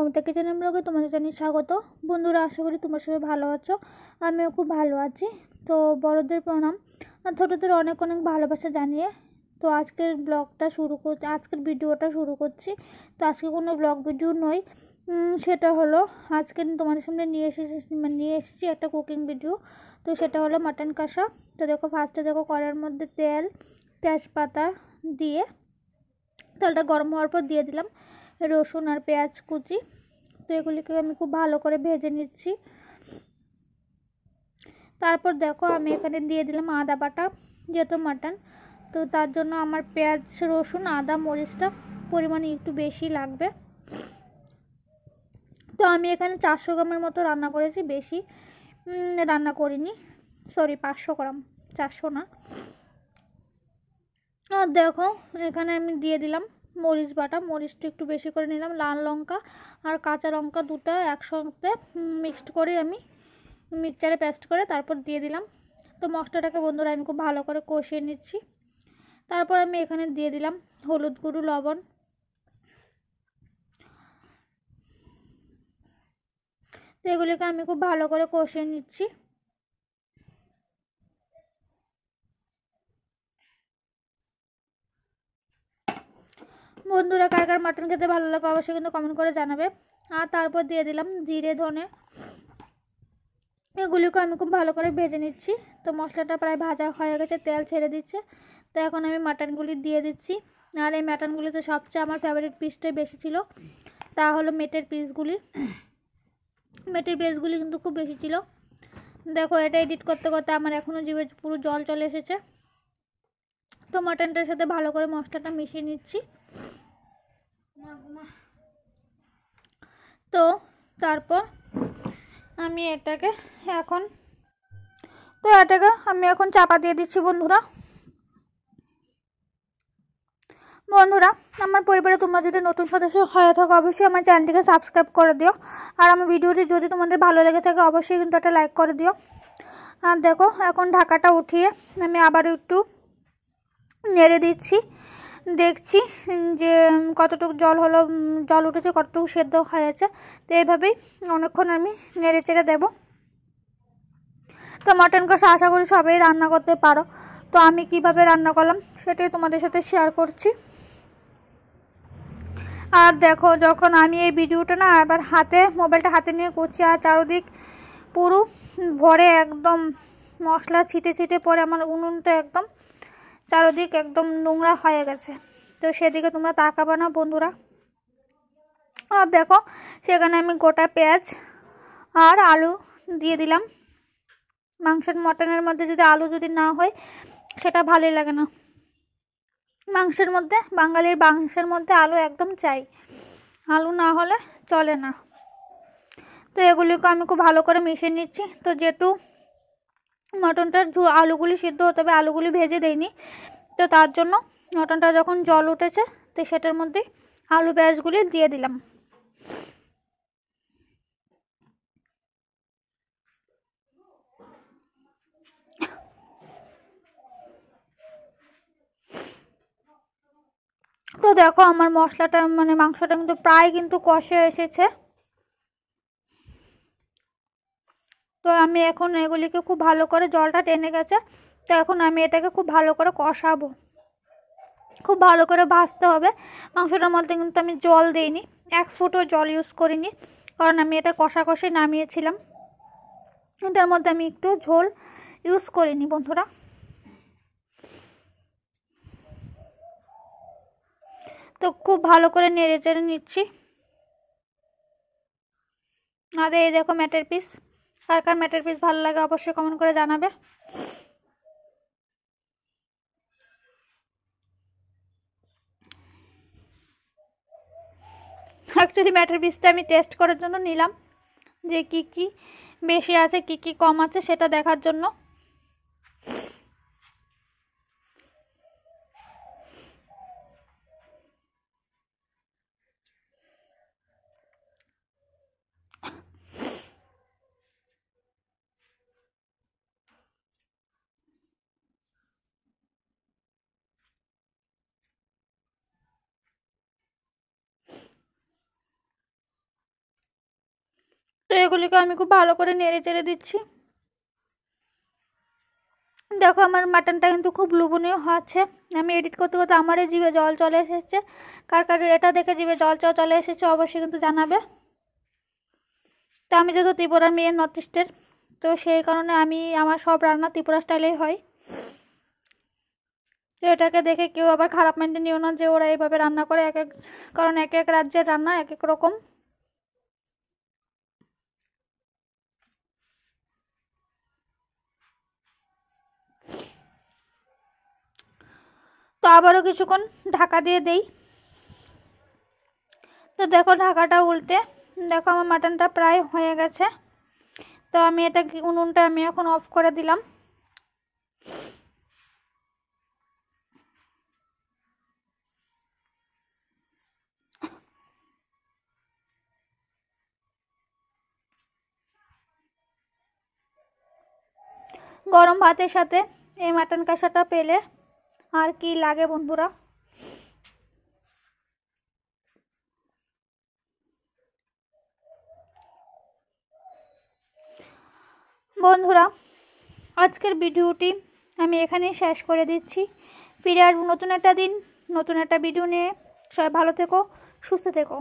মমতা কিচেনের ব্লগে তোমাদের জানিয়ে স্বাগত। বন্ধুরা, আশা করি তোমরা সবাই ভালো আছো, আমিও খুব ভালো আছি। তো বড়দের প্রণাম আর ছোটোদের অনেক অনেক ভালোবাসা জানিয়ে তো আজকের ভিডিওটা শুরু করছি। তো আজকে কোনো ব্লগ ভিডিও নয়, সেটা হলো আজকে তোমাদের সামনে নিয়ে এসেছি একটা কুকিং ভিডিও। তো সেটা হলো মাটন কষা। তো দেখো, ফার্স্টে দেখো কড়াইয়ের মধ্যে তেল, তেজপাতা দিয়ে তেলটা গরম হওয়ার পর দিয়ে দিলাম রসুন আর পেঁয়াজ কুচি। তো এগুলিকে আমি খুব ভালো করে ভেজে নিচ্ছি। তারপর দেখো আমি এখানে দিয়ে দিলাম আদা বাটা, যেহেতু মাটন তো তার জন্য আমার পেঁয়াজ রসুন আদা মরিচটা পরিমাণে একটু বেশি লাগবে। তো আমি এখানে 400 গ্রামের মতো রান্না করেছি, বেশি রান্না করিনি, সরি 500 গ্রাম, 400 না। আর দেখো এখানে আমি দিয়ে দিলাম মরিচ বাটা, মরিচটা একটু বেশি করে নিলাম, লাল লঙ্কা আর কাঁচা লঙ্কা দুটো একসাথে মিক্সড করে আমি মিক্সচারে পেস্ট করে তারপর দিয়ে দিলাম। তো মশলাটাকে বন্ধুরা আমি খুব ভালো করে কষিয়ে নিচ্ছি। তারপর আমি এখানে দিয়ে দিলাম হলুদ গুঁড়ো, লবণ। তো এগুলিকে আমি খুব ভালো করে কষিয়ে নিচ্ছি। বন্ধুরা, কার কার মাটন খেতে ভালো লাগে অবশ্যই কিন্তু কমেন্ট করে জানাবে। আর তারপর দিয়ে দিলাম জিরে ধনে, এগুলিকে আমি খুব ভালো করে ভেজে নিচ্ছি। তো মশলাটা প্রায় ভাজা হয়ে গেছে, তেল ছেড়ে দিচ্ছে। তো এখন আমি মাটনগুলি দিয়ে দিচ্ছি। আর এই মাটনগুলিতে সবচেয়ে আমার ফেভারিট পিসটাই বেশি ছিল, তা হলো মেটের পিসগুলি। মেটের পিসগুলি কিন্তু খুব বেশি ছিল। দেখো, এটা এডিট করতে করতে আমার এখনও জিভে পুরো জল চলে এসেছে। তো মাটনটার সাথে ভালো করে মশলাটা মিশিয়ে নিচ্ছি। তো তারপর আমি এটাকে এখন চাপা দিয়ে দিচ্ছি। বন্ধুরা, আমার পরিবারে তোমরা যদি নতুন সদস্য হয়ে থাকো অবশ্যই আমার চ্যানেলটিকে সাবস্ক্রাইব করে দিও। আর আমার ভিডিওটি যদি তোমাদের ভালো লেগে থাকে অবশ্যই কিন্তু একটা লাইক করে দিও। আর দেখো, এখন ঢাকাটা উঠিয়ে আমি আবারও একটু নেড়ে দিচ্ছি, দেখছি যে কতটুকু জল উঠেছে, কতটুকু সেদ্ধ হয়েছে। তো এইভাবেই অনেকক্ষণ আমি নেড়ে চেড়ে দেবো। তো মাটন কষা আশা করি সবাই রান্না করতে পারো। তো আমি কিভাবে রান্না করলাম সেটাই তোমাদের সাথে শেয়ার করছি। আর দেখো, যখন আমি এই ভিডিওটা না এবার মোবাইলটা হাতে নিয়ে করছি, আর চারদিক পুরো ভরে একদম মশলা ছিটে ছিটে পরে আমার উনুনটা একদম চারদিক একদম নোংরা হয়ে গেছে। তো সেদিকে তোমরা তাকাবে না বন্ধুরা। আর দেখো, সেখানে আমি গোটা পেঁয়াজ আর আলু দিয়ে দিলাম। মটনের মধ্যে যদি আলু না হয় সেটা ভালোই লাগে না। বাঙালির মাংসের মধ্যে আলু একদম চাই, আলু না হলে চলে না। তো এগুলিকে আমি খুব ভালো করে মিশিয়ে নিচ্ছি। তো যেহেতু মটনটার আলুগুলি সিদ্ধ হতে হবে, আলুগুলি ভেজে দেইনি, তো তার জন্য মটনটা যখন জল উঠেছে তো সেটার মধ্যে আলু পেঁয়াজগুলি দিয়ে দিলাম। তো দেখো, আমার মশলাটা মাংসটা কিন্তু প্রায় কষে এসেছে। তো আমি এখন এগুলিকে খুব ভালো করে, জলটা টেনে গেছে, তো এখন আমি এটাকে খুব ভালো করে কষাবো, খুব ভালো করে ভাজতে হবে। মাংসটার মধ্যে কিন্তু আমি জল দিইনি, 1 ফুটও জল ইউজ করিনি, কারণ আমি এটা কষে নামিয়েছিলাম। এটার মধ্যে আমি একটু ঝোল ইউজ করিনি বন্ধুরা। তো খুব ভালো করে নেড়ে চেড়ে নিচ্ছি। আর এই দেখো ম্যাটের পিস, কার কার ম্যাটের পিস ভালো লাগে অবশ্যই কমেন্ট করে জানাবে। অ্যাকচুয়ালি ম্যাটের পিসটা আমি টেস্ট করার জন্য নিলাম, যে কি বেশি আছে কি কম আছে সেটা দেখার জন্য। এগুলিকে আমি খুব ভালো করে নেড়ে চেড়ে দিচ্ছি। দেখো আমার মাটনটা কিন্তু খুব লোভনীয় হচ্ছে। আমি এডিট করতে করতে আমারই জিভে জল চলে এসেছে। কার কার এটা দেখে জিভে জল চলে এসেছে অবশ্যই কিন্তু জানাবে। তো আমি যেহেতু ত্রিপুরার মেয়ে, নর্থ ইস্টের, তো সেই কারণে আমার সব রান্না ত্রিপুরা স্টাইলেই হয়। তো এটাকে দেখে কেউ আবার খারাপ মাইন্ডে নিও না যে ওরা এইভাবে রান্না করে, কারণ এক এক রাজ্যের রান্না এক এক রকম। তো আবারও কিছুক্ষণ ঢাকা দিয়ে দেই। তো দেখো ঢাকাটা উল্টে দেখো আমার মাটনটা প্রায় হয়ে গেছে। তো আমি এটা উনুনটা আমি এখন অফ করে দিলাম। গরম ভাতের সাথে এই মাটন কষাটা পেলে আর কি লাগে বন্ধুরা। বন্ধুরা আজকের ভিডিওটি আমি এখানেই শেষ করে দিচ্ছি। ফিরে আসবো নতুন একটা দিন, নতুন একটা ভিডিও নিয়ে। সবাই ভালো থেকো, সুস্থ থেকো।